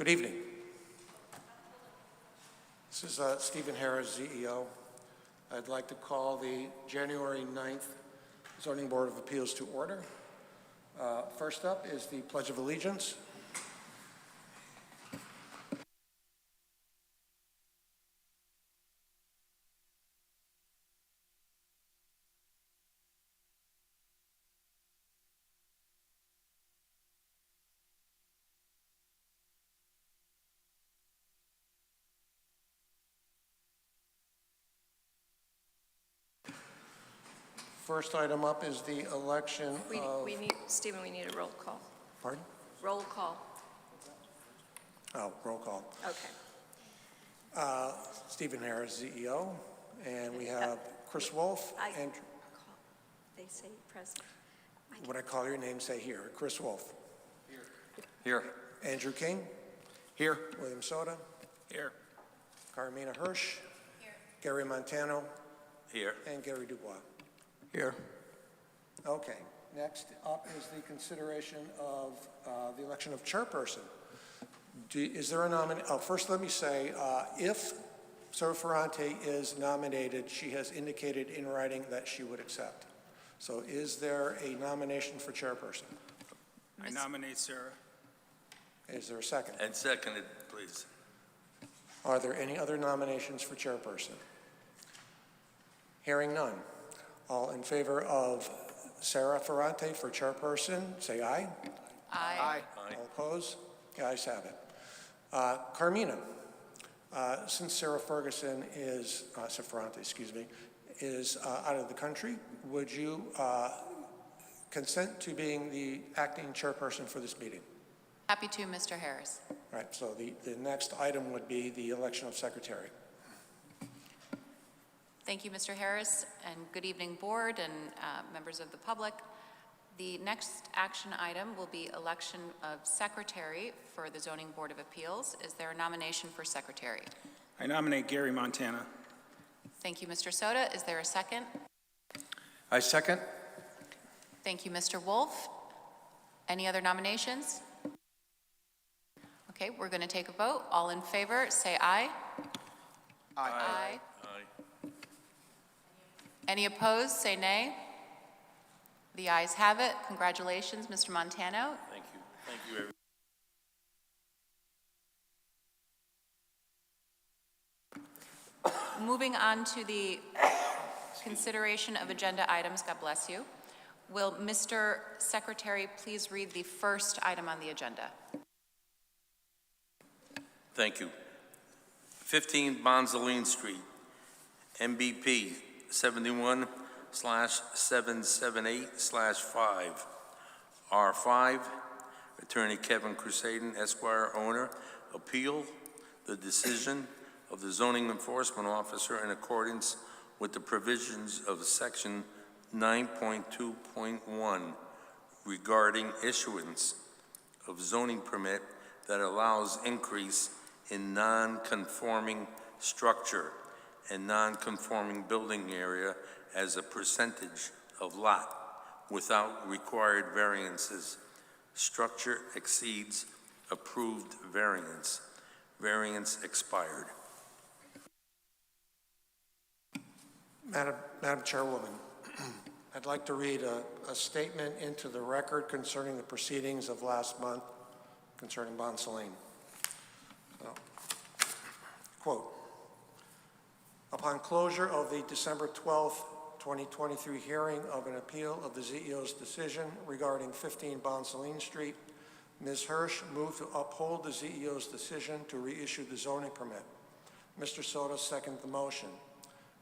Good evening. This is Stephen Harris, ZEO. I'd like to call the January 9th Zoning Board of Appeals to order. First up is the Pledge of Allegiance. First item up is the election Stephen, we need a roll call. Pardon? Roll call. Oh, roll call. Okay. Stephen Harris, ZEO, and we have Chris Wolf. They say present. When I call your name, say here. Chris Wolf. Here. Andrew King. Here. William Soda. Here. Carmina Hirsch. Here. Gary Montano. Here. And Gary Dubois. Here. Okay. Next up is the consideration of the election of chairperson. Is there a nomination? Oh, first let me say, if Sarah Ferrante is nominated, she has indicated in writing that she would accept. So is there a nomination for chairperson? I nominate Sarah. Is there a second? And seconded, please. Are there any other nominations for chairperson? Hearing none. All in favor of Sarah Ferrante for chairperson, say aye. Aye. Aye. All opposed? The ayes have it. Carmina, since Sarah Ferrante, is out of the country, would you consent to being the acting chairperson for this meeting? Happy to, Mr. Harris. All right, so the next item would be the election of secretary. Thank you, Mr. Harris, and good evening, board and members of the public. The next action item will be election of secretary for the Zoning Board of Appeals. Is there a nomination for secretary? I nominate Gary Montana. Thank you, Mr. Soda. Is there a second? I second. Thank you, Mr. Wolf. Any other nominations? Okay, we're going to take a vote. All in favor, say aye. Aye. Aye. Aye. Any opposed, say nay. The ayes have it. Congratulations, Mr. Montano. Thank you. Thank you, everyone. Moving on to the consideration of agenda items, God bless you. Will Mr. Secretary please read the first item on the agenda? Thank you. 15 Bonsaline Street, MBP 71/778/5. R5, Attorney Kevin Crusaden, Esquire, owner, appeal the decision of the zoning enforcement officer in accordance with the provisions of Section 9.2.1 regarding issuance of zoning permit that allows increase in non-conforming structure and non-conforming building area as a percentage of lot without required variances. Structure exceeds approved variance. Variance expired. Madam Chairwoman, I'd like to read a statement into the record concerning the proceedings of last month concerning Bonsaline. Quote, upon closure of the December 12th, 2023 hearing of an appeal of the ZEO's decision regarding 15 Bonsaline Street, Ms. Hirsch moved to uphold the ZEO's decision to reissue the zoning permit. Mr. Soda seconded the motion.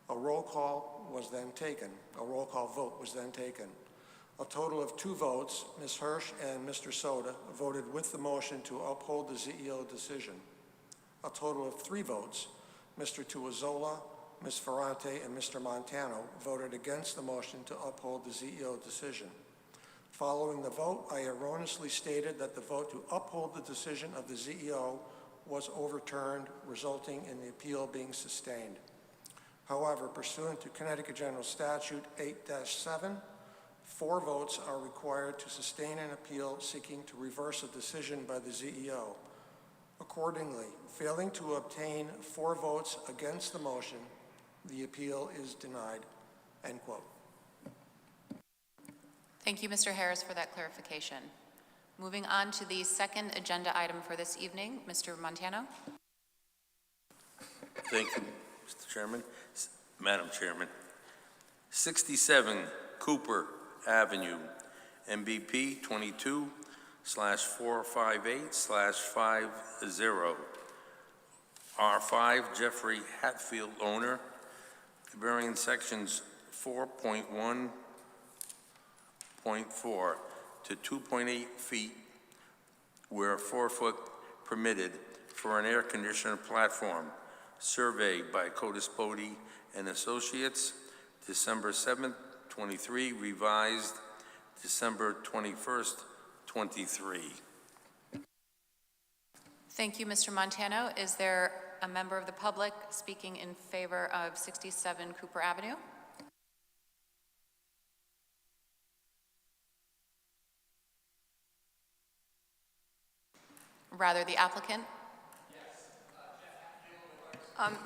A roll call was then taken. A roll call vote was then taken. A total of 2 votes, Ms. Hirsch and Mr. Soda, voted with the motion to uphold the ZEO decision. A total of 3 votes, Mr. Tuazzola, Ms. Ferrante, and Mr. Montano, voted against the motion to uphold the ZEO decision. Following the vote, I erroneously stated that the vote to uphold the decision of the ZEO was overturned, resulting in the appeal being sustained. However, pursuant to Connecticut General Statute 8-7, 4 votes are required to sustain an appeal seeking to reverse a decision by the ZEO. Accordingly, failing to obtain 4 votes against the motion, the appeal is denied." End quote. Thank you, Mr. Harris, for that clarification. Moving on to the second agenda item for this evening, Mr. Montano. Thank you, Mr. Chairman. Madam Chairman. 67 Cooper Avenue, MBP 22/458/50. R5, Jeffrey Hatfield, owner. Variance sections 4.1.4 to 2.8 feet where 4 foot permitted for an air conditioner platform. Surveyed by Codis Bodie and Associates, December 7th, 23, revised December 21st, 23. Thank you, Mr. Montano. Is there a member of the public speaking in favor of 67 Cooper Avenue? Rather, the applicant?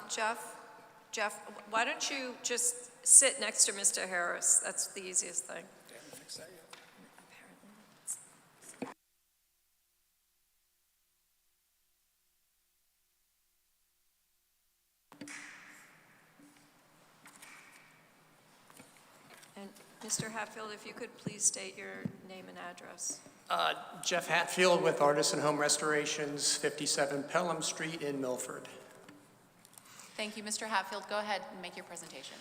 Jeff, why don't you just sit next to Mr. Harris? That's the easiest thing. And Mr. Hatfield, if you could please state your name and address. Jeff Hatfield with Artisan Home Restorations, 57 Pelham Street in Milford. Thank you, Mr. Hatfield. Go ahead and make your presentation.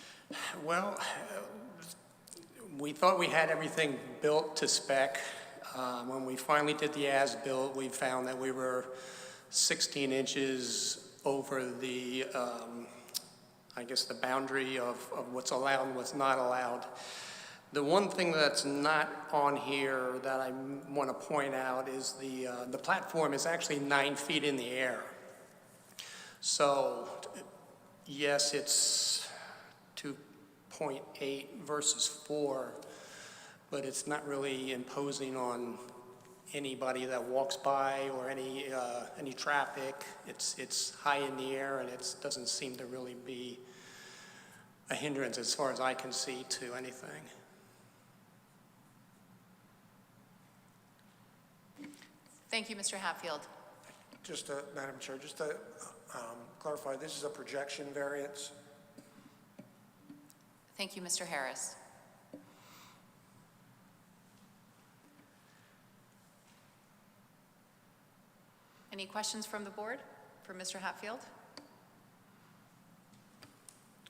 Well, we thought we had everything built to spec. When we finally did the as-built, we found that we were 16 inches over the, I guess, the boundary of what's allowed and what's not allowed. The one thing that's not on here that I want to point out is the platform is actually 9 feet in the air. So, yes, it's 2.8 versus 4, but it's not really imposing on anybody that walks by or any traffic. It's high in the air, and it doesn't seem to really be a hindrance as far as I can see to anything. Thank you, Mr. Hatfield. Just, Madam Chair, just to clarify, this is a projection variance. Thank you, Mr. Harris. Any questions from the board for Mr. Hatfield?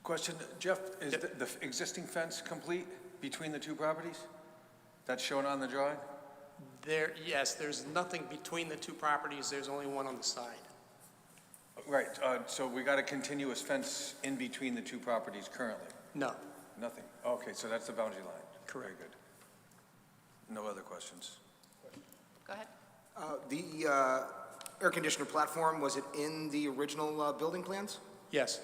Question, Jeff, is the existing fence complete between the 2 properties? That's shown on the drawing? Yes, there's nothing between the 2 properties. There's only one on the side. Right, so we got a continuous fence in between the 2 properties currently? No, Nothing? Okay, so that's the boundary line? Correct. Very good. No other questions? Go ahead. The air conditioner platform, was it in the original building plans? yes.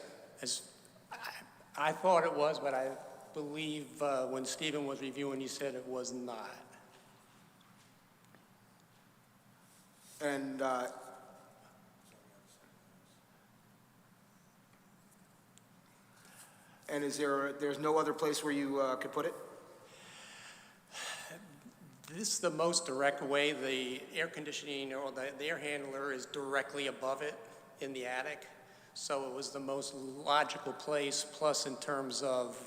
I thought it was, but I believe when Stephen was reviewing, he said it was not. And there's no other place where you could put it? This is the most direct way. The air conditioning or the air handler is directly above it in the attic. So it was the most logical place, plus in terms of,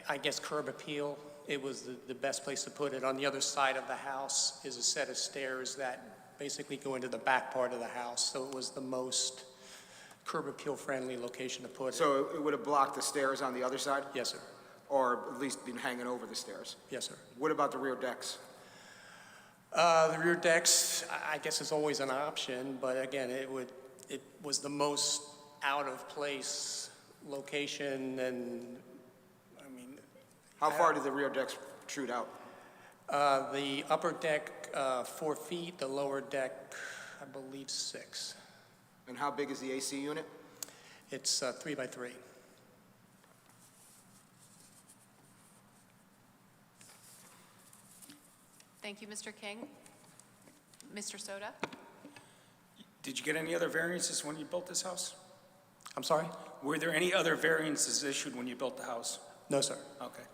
I guess, curb appeal, it was the best place to put it. On the other side of the house is a set of stairs that basically go into the back part of the house. So it was the most curb appeal friendly location to put it. So it would have blocked the stairs on the other side? Yes, sir. Or at least been hanging over the stairs? Yes, sir. What about the rear decks? The rear decks, I guess, is always an option, but again, it was the most out of place location, and I mean. How far do the rear decks protrude out? The upper deck, 4 feet, the lower deck, I believe 6. And how big is the AC unit? It's 3 by 3. Thank you, Mr. King. Mr. Soda? Did you get any other variances when you built this house? I'm sorry? Were there any other variances issued when you built the house? No, sir. Okay.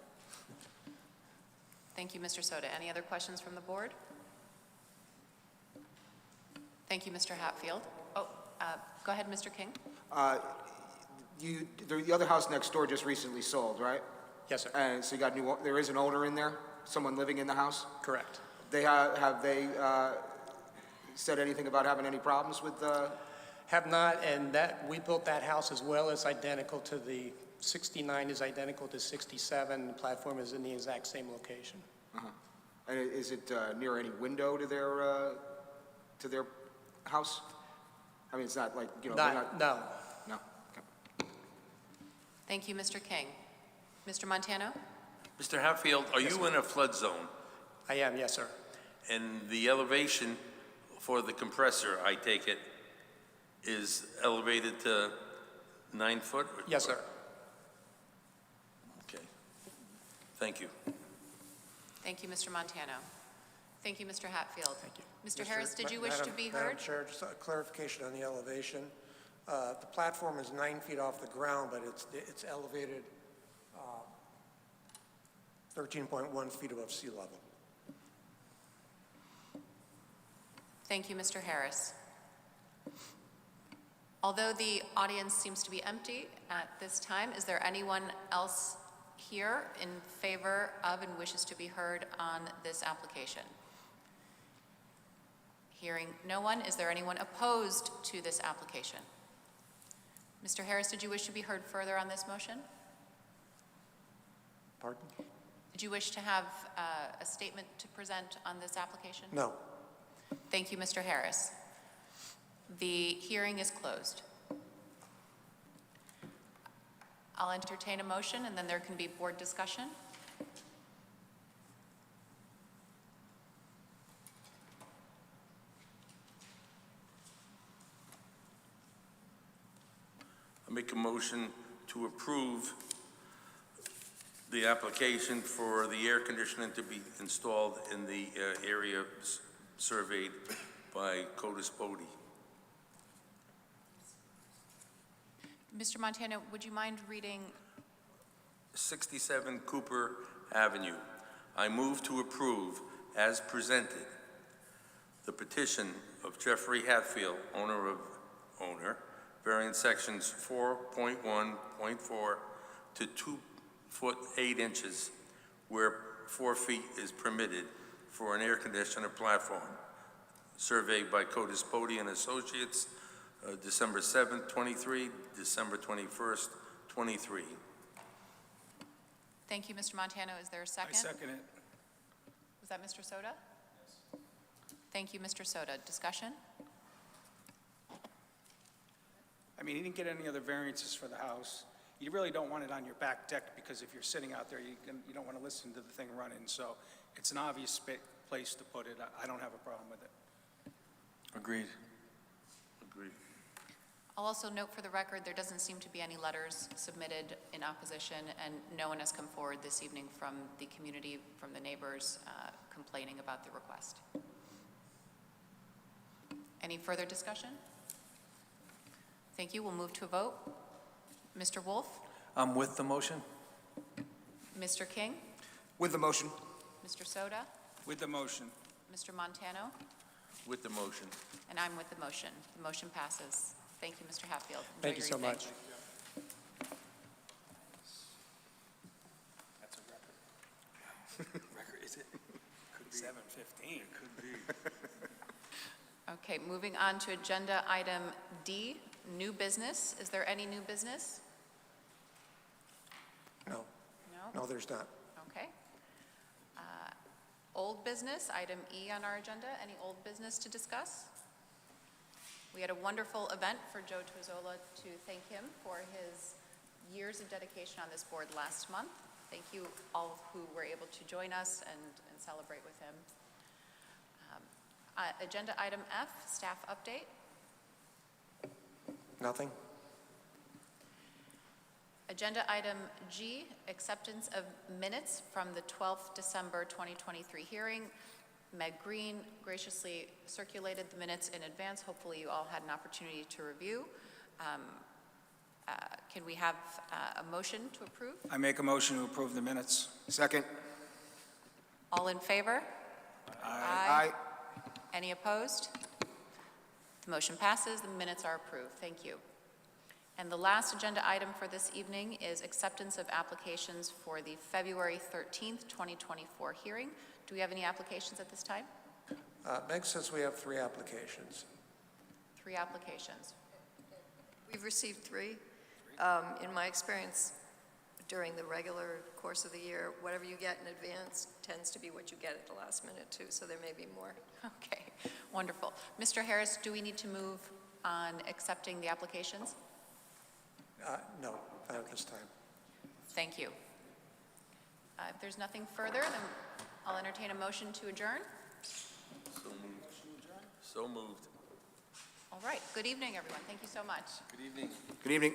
Thank you, Mr. Soto. Any other questions from the board? Thank you, Mr. Hatfield. Oh, go ahead, Mr. King. The other house next door just recently sold, right? Yes, sir. And so you got there is an owner in there, someone living in the house? Correct. Have they said anything about having any problems with Have not, and we built that house as well. It's identical to the 69 is identical to 67. The platform is in the exact same location. And is it near any window to their house? I mean, it's not like, they're not... No. No? Okay. Thank you, Mr. King. Mr. Montano? Mr. Hatfield, are you in a flood zone? I am, yes, sir. And the elevation for the compressor, I take it, is elevated to 9 foot? Yes, sir. Okay. Thank you. Thank you, Mr. Montano. Thank you, Mr. Hatfield. Thank you. Mr. Harris, did you wish to be Madam heard? Chair, just a clarification on the elevation. The platform is 9 feet off the ground, but it's elevated 13.1 feet above sea level. Thank you, Mr. Harris. Although the audience seems to be empty at this time, is there anyone else here in favor of and wishes to be heard on this application? Hearing no one, is there anyone opposed to this application? Mr. Harris, did you wish to be heard further on this motion? Pardon? Did you wish to have a statement to present on this application? No. Thank you, Mr. Harris. The hearing is closed. I'll entertain a motion, and then there can be board discussion. I make a motion to approve the application for the air conditioning to be installed in the area surveyed by CODIS Bodie. Mr. Montano, would you mind reading? 67 Cooper Avenue. I move to approve, as presented, the petition of Jeffrey Hatfield, owner, variance sections 4.1.4 to 2 foot 8 inches, where 4 feet is permitted for an air conditioner platform, surveyed by CODIS Bodie and Associates, December 7th, 23, December 21st, 23. Thank you, Mr. Montano. Is there a second? I second it. Was that Mr. Soto? Yes. Thank you, Mr. Soto. Discussion? I mean, he didn't get any other variances for the house. You really don't want it on your back deck because if you're sitting out there, you don't want to listen to the thing running. So it's an obvious place to put it. I don't have a problem with it. Agreed. Agreed. I'll also note for the record, there doesn't seem to be any letters submitted in opposition, and no one has come forward this evening from the community, from the neighbors, complaining about the request. Any further discussion? Thank you. We'll move to a vote. Mr. Wolf? I'm with the motion. Mr. King? With the motion? Mr. Soto? With the motion. Mr. Montano? With the motion. And I'm with the motion. The motion passes. Thank you, Mr. Hatfield. Enjoy Thank you your so evening. much. That's a record. Record, is it? Could be 7:15. Could be. Okay, moving on to agenda item D, new business. Is there any new business? No. No? No, there's not. Okay. Old business, item E on our agenda. Any old business to discuss? We had a wonderful event for Joe Tuazola to thank him for his years of dedication on this board last month. Thank you all who were able to join us and celebrate with him. Agenda item F, staff update. Nothing? Agenda item G, acceptance of minutes from the 12th December 2023 hearing. Meg Green graciously circulated the minutes in advance. Hopefully you all had an opportunity to review. Can we have a motion to approve? I make a motion to approve the minutes. Second? All in favor? Aye. Any opposed? The motion passes. The minutes are approved. Thank you. And the last agenda item for this evening is acceptance of applications for the February 13th, 2024 hearing. Do we have any applications at this time? Meg says we have 3 applications. 3 applications. We've received 3. In my experience, during the regular course of the year, whatever you get in advance tends to be what you get at the last minute, too, so there may be more. Okay, wonderful. Mr. Harris, do we need to move on accepting the applications? No, not at this time. Thank you. If there's nothing further, then I'll entertain a motion to adjourn. So moved. So moved. All right, good evening, everyone. Thank you so much. Good evening. Good evening.